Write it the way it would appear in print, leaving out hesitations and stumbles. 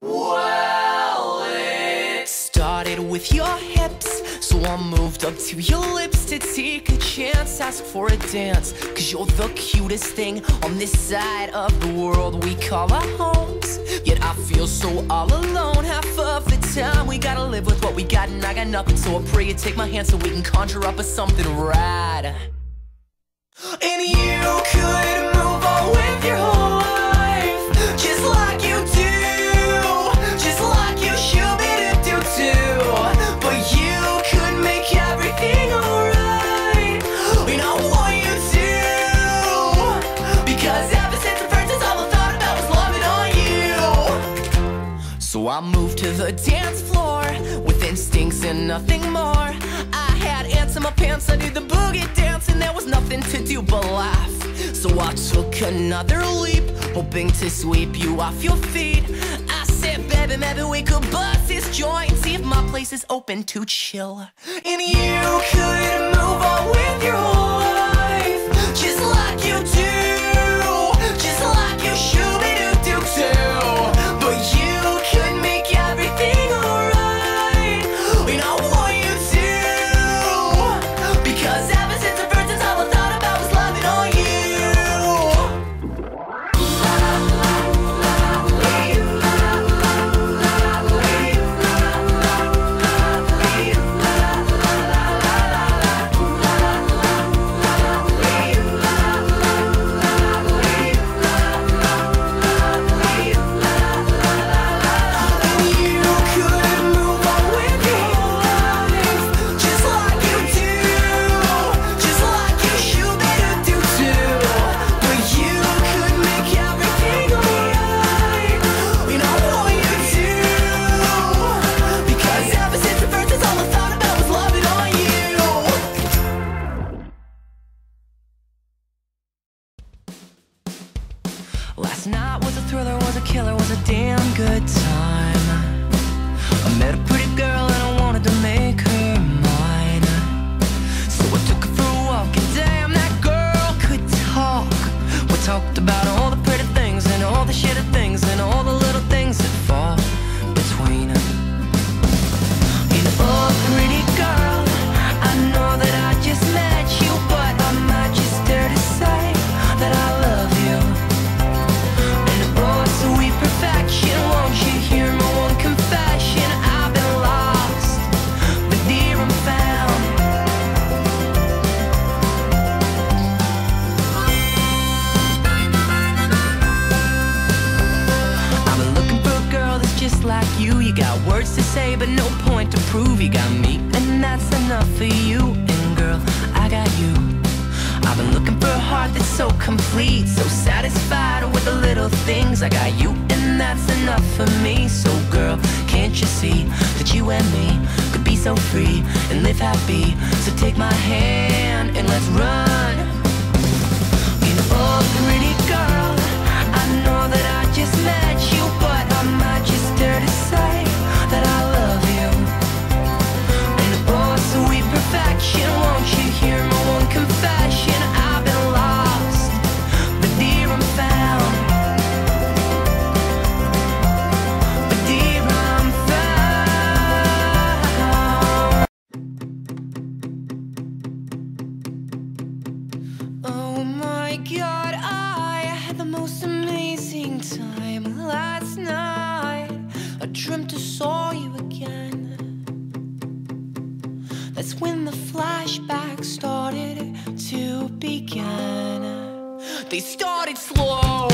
Well, it started with your hips, so I moved up to your lips to take a chance, ask for a dance. Cause you're the cutest thing on this side of the world we call our homes. Yet I feel so all alone half of the time. We gotta live with what we got and I got nothing, so I pray you take my hand so we can conjure up a something right. And you could move on with your whole life, just like you do, just like you should be to do too. But you could make everything alright, and I want you to, because ever since the first all I thought about was loving on you. So I moved to the dance floor with instincts and nothing more. I had ants in my pants, I did the boogie dance, and there was nothing to do but laugh. So I took another leap, hoping to sweep you off your feet. I said, baby, maybe we could bust this joint, see if my place is open to chill. And you could move on with your whole life, just like you do, just like you should be to do too. But you could make everything alright, and I want you to, because ever since the first all I thought about was loving on you. Last night was a thriller, was a killer, was a damn good time. I met a pretty girl and I wanted to make her mine. So I took her for a walk and damn, that girl could talk. We talked about all the pretty things and all the shitty things and all the little things that fall between. And oh, pretty girl, I know that I just met you, but I might just dare to say that I love you. Sweet perfection, won't you hear my one confession? I've been lost, but dear, I'm found. I've been looking for a girl that's just like you. You got words to say, but no point to prove. You got me, and that's enough for you. And girl, I got you. I've been looking for a heart that's so complete, so satisfied with the little things. I got you, and that's enough for me. So girl, can't you see that you and me could be so free and live happy? So take my hand and let's run. And oh, pretty girl, I know that I just met you, but I might just dare to say that I love you. And oh, sweet perfection, won't you hear my one confession? I've been lost, but dear, I'm found. But dear, I'm found. Oh my God, I had the most amazing time last night. I dreamt I saw you again. That's when the flashbacks started to begin. They started slow.